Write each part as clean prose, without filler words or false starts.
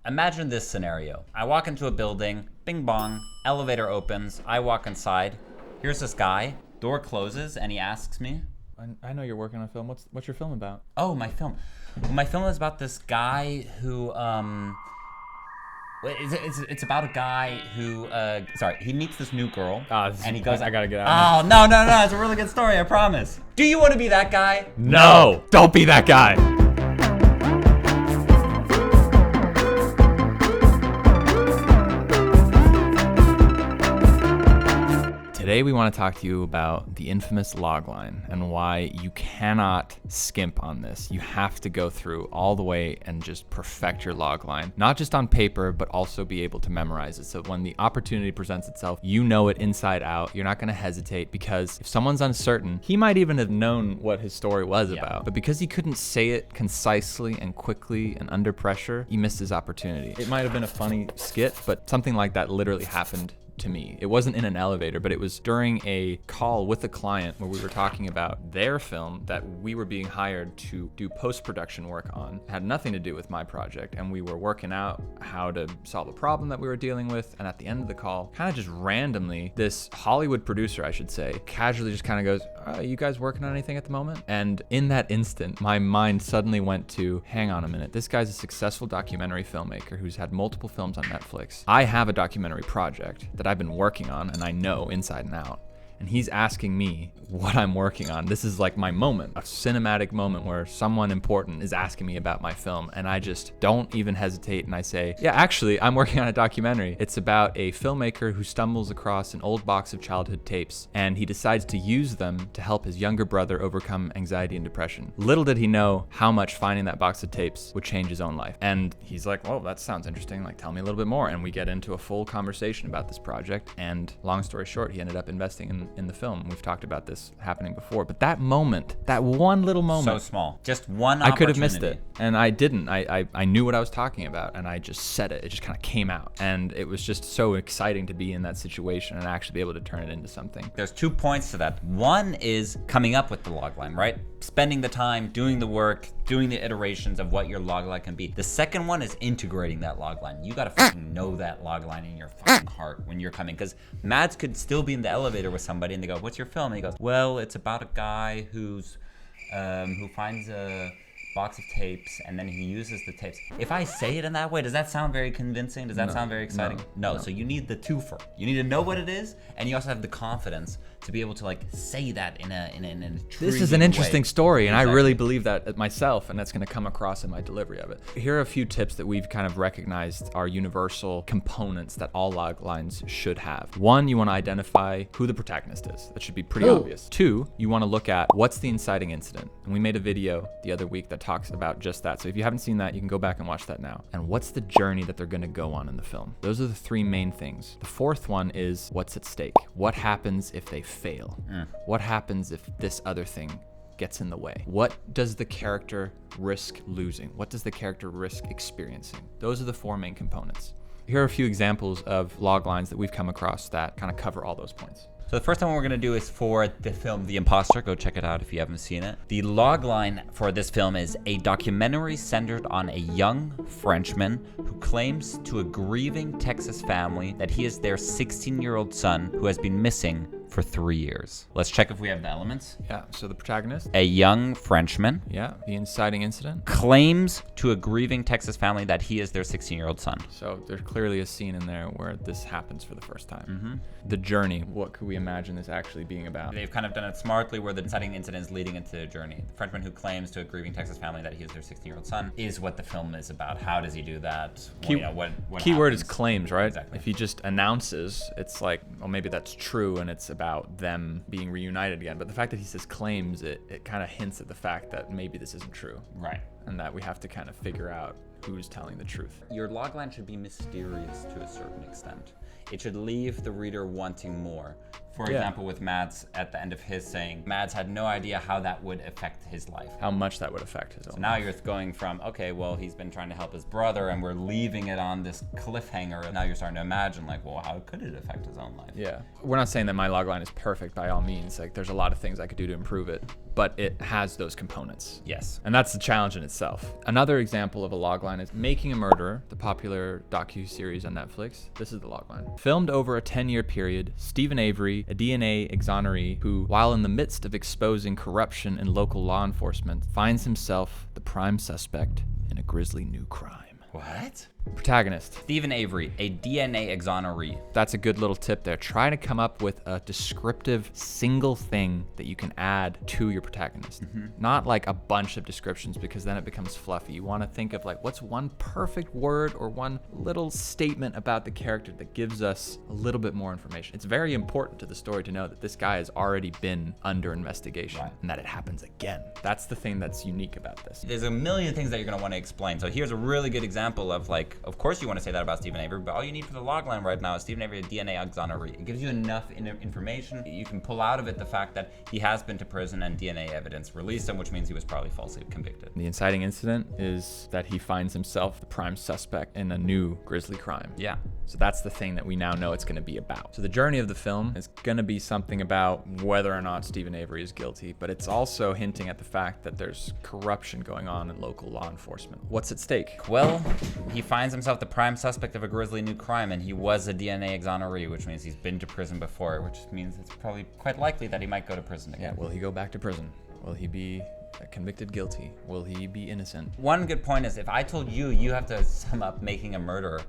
Imagine this scenario. I walk into a building, bing bong, elevator opens, I walk inside. Here's this guy, door closes, and he asks me, I know you're working on a film. What's your film about? oh, my film. Well, my film is about this guy who, it's about a guy who, he meets this new girl, and he goes, I gotta get out. oh, no, it's a really good story, I promise. Do you want to be that guy? No, don't be that guy. Today we want to talk to you about the infamous logline and why you cannot skimp on this. You have to go through all the way and just perfect your logline, not just on paper, but also be able to memorize it. So when the opportunity presents itself, you know it inside out. You're not going to hesitate, because if someone's uncertain, he might even have known what his story was about. But because he couldn't say it concisely and quickly and under pressure, he missed his opportunity. It might have been a funny skit, but something like that literally happened to me. It wasn't in an elevator, but it was during a call with a client where we were talking about their film that we were being hired to do post-production work on. It had nothing to do with my project, and we were working out how to solve a problem that we were dealing with. And at the end of the call, kind of just randomly, this Hollywood producer, I should say, casually just kind of goes, are you guys working on anything at the moment? And in that instant, my mind suddenly went to, hang on a minute, this guy's a successful documentary filmmaker who's had multiple films on Netflix. I have a documentary project that I've been working on and I know inside and out. And he's asking me what I'm working on. This is like my moment, a cinematic moment where someone important is asking me about my film, and I just don't even hesitate, and I say, yeah, actually, I'm working on a documentary. It's about a filmmaker who stumbles across an old box of childhood tapes, and he decides to use them to help his younger brother overcome anxiety and depression. Little did he know how much finding that box of tapes would change his own life. And he's like, well, that sounds interesting. Like, tell me a little bit more. And we get into a full conversation about this project, and long story short, he ended up investing in the film. We've talked about this happening before, but that moment, that one little moment, So small. Just one I could have opportunity. missed it, and I didn't. I knew what I was talking about, and I just said it. It just kind of came out, and it was just so exciting to be in that situation and actually be able to turn it into something. There's 2 points to that. One is coming up with the logline, right? Spending the time, doing the work, doing the iterations of what your logline can be. The second one is integrating that logline. You gotta fucking know that logline in your fucking heart when you're coming. Because Mads could still be in the elevator with somebody and they go, what's your film? And he goes, well, it's about a guy who finds a box of tapes and then he uses the tapes. If I say it in that way, does that sound very convincing? Does that sound very exciting? No. So you need the twofer. You need to know what it is, and you also have the confidence to be able to like say that in a This is an interesting story, and Exactly. I really believe that myself, and that's going to come across in my delivery of it. Here are a few tips that we've kind of recognized are universal components that all loglines should have. 1, you want to identify who the protagonist is. That should be pretty obvious. 2, you want to look at what's the inciting incident. And we made a video the other week that talks about just that. So if you haven't seen that, you can go back and watch that now. And what's the journey that they're going to go on in the film? Those are the 3 main things. The 4th one is what's at stake. What happens if they fail? What happens if this other thing gets in the way? What does the character risk losing? What does the character risk experiencing? Those are the 4 main components. Here are a few examples of loglines that we've come across that kind of cover all those points. So the first one we're gonna do is for the film The Imposter. Go check it out if you haven't seen it. The logline for this film is a documentary centered on a young Frenchman who claims to a grieving Texas family that he is their 16-year-old son who has been missing for 3 years. Let's check if we have the elements. Yeah, so the protagonist, A young Frenchman yeah, the inciting incident. claims to a grieving Texas family that he is their 16-year-old son. So there's clearly a scene in there where this happens for the first time. The journey, what could we imagine this actually being about? They've kind of done it smartly where the inciting incident is leading into a journey. The Frenchman who claims to a grieving Texas family that he is their 16-year-old son is what the film is about. How does he do that? What Keyword is happens? claims, right? Exactly. If he just announces, it's like, well, maybe that's true and it's about them being reunited again. But the fact that he says claims, it kind of hints at the fact that maybe this isn't true. Right. And that we have to kind of figure out who's telling the truth. Your logline should be mysterious to a certain extent. It should leave the reader wanting more. For example, with Mads at the end of his saying, Mads had no idea how that would affect his life. How much that would affect his own So now you're going from, okay, well, he's been trying to help his brother and we're leaving it on this cliffhanger. And now you're starting to imagine, like, well, how could it affect his own life? Yeah. We're not saying that my logline is perfect by all means. Like, there's a lot of things I could do to improve it, but it has those components. Yes. And that's the challenge in itself. Another example of a logline is Making a Murderer, the popular docu-series on Netflix. This is the logline. Filmed over a 10-year period, Stephen Avery, a DNA exoneree who, while in the midst of exposing corruption in local law enforcement, finds himself the prime suspect in a grisly new crime. What? Protagonist. Stephen Avery, a DNA exoneree. That's a good little tip there. Try to come up with a descriptive single thing that you can add to your protagonist. Not like a bunch of descriptions, because then it becomes fluffy. You want to think of like, what's one perfect word or one little statement about the character that gives us a little bit more information. It's very important to the story to know that this guy has already been under investigation and that it happens again. That's the thing that's unique about this. There's a million things that you're going to want to explain. So here's a really good example of, like, of course you want to say that about Stephen Avery, but all you need for the logline right now is Stephen Avery, a DNA exoneree. It gives you enough information. You can pull out of it the fact that he has been to prison and DNA evidence released him, which means he was probably falsely convicted. The inciting incident is that he finds himself the prime suspect in a new grisly crime. Yeah. So that's the thing that we now know it's going to be about. So the journey of the film is going to be something about whether or not Stephen Avery is guilty, but it's also hinting at the fact that there's corruption going on in local law enforcement. What's at stake? Well, he finds himself the prime suspect of a grisly new crime, and he was a DNA exoneree, which means he's been to prison before, which means it's probably quite likely that he might go to prison again. Yeah, will he go back to prison? Will he be convicted guilty? Will he be innocent? One good point is, if I told you you have to sum up Making a Murderer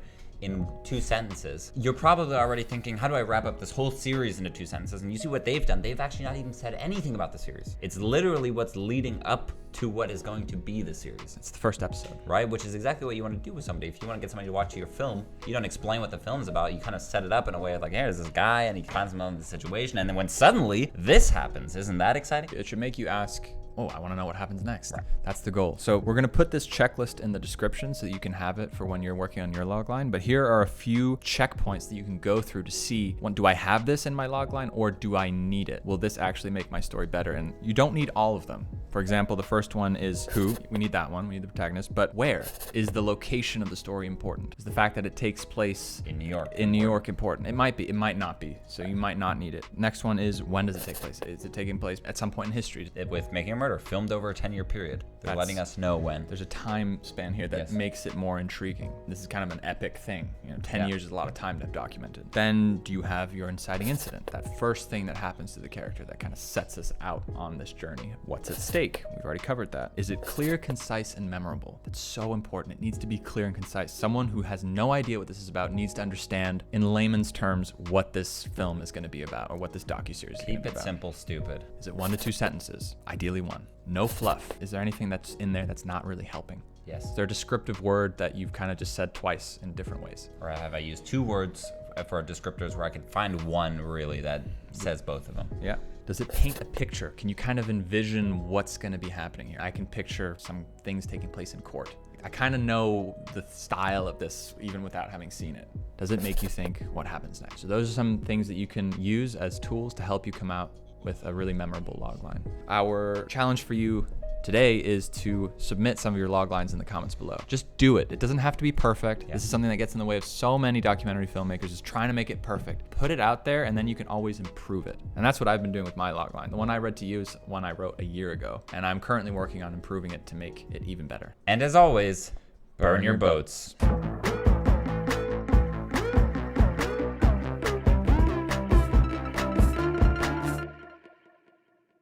in 2 sentences, you're probably already thinking, how do I wrap up this whole series into 2 sentences? And you see what they've done. They've actually not even said anything about the series. It's literally what's leading up to what is going to be the series. It's the first episode. Right? Which is exactly what you want to do with somebody. If you want to get somebody to watch your film, you don't explain what the film is about. You kind of set it up in a way of like, hey, there's this guy and he finds himself in this situation. And then when suddenly this happens, isn't that exciting? It should make you ask, oh, I want to know what happens next. Right. That's the goal. So we're going to put this checklist in the description so that you can have it for when you're working on your logline. But here are a few checkpoints that you can go through to see, do I have this in my logline or do I need it? Will this actually make my story better? And you don't need all of them. For example, the first one is who. We need that one. We need the protagonist. But where? Is the location of the story important? Is the fact that it takes place In New York. in New York important? It might be. It might not be. So you might not need it. Next one is, when does it take place? Is it taking place at some point in history? With Making a Murder, filmed over a 10-year period. They're letting us know when. There's a time span here that makes it more intriguing. This is kind of an epic thing. 10 years is a lot of time to have documented. Then do you have your inciting incident? That first thing that happens to the character that kind of sets us out on this journey. What's at stake? We've already covered that. Is it clear, concise, and memorable? That's so important. It needs to be clear and concise. Someone who has no idea what this is about needs to understand in layman's terms what this film is going to be about, or what this docuseries is going to be about. Keep it simple, stupid. Is it 1 to 2 sentences? Ideally 1. No fluff. Is there anything that's in there that's not really helping? Yes. Is there a descriptive word that you've kind of just said twice in different ways? Or have I used 2 words for descriptors where I can find one really that says both of them? Yeah. Does it paint a picture? Can you kind of envision what's going to be happening here? I can picture some things taking place in court. I kind of know the style of this even without having seen it. Does it make you think what happens next? So those are some things that you can use as tools to help you come out with a really memorable logline. Our challenge for you today is to submit some of your loglines in the comments below. Just do it. It doesn't have to be perfect. This is something that gets in the way of so many documentary filmmakers, is trying to make it perfect. Put it out there and then you can always improve it. And that's what I've been doing with my logline. The one I read to you is one I wrote a year ago, and I'm currently working on improving it to make it even better. And as always, burn your boats.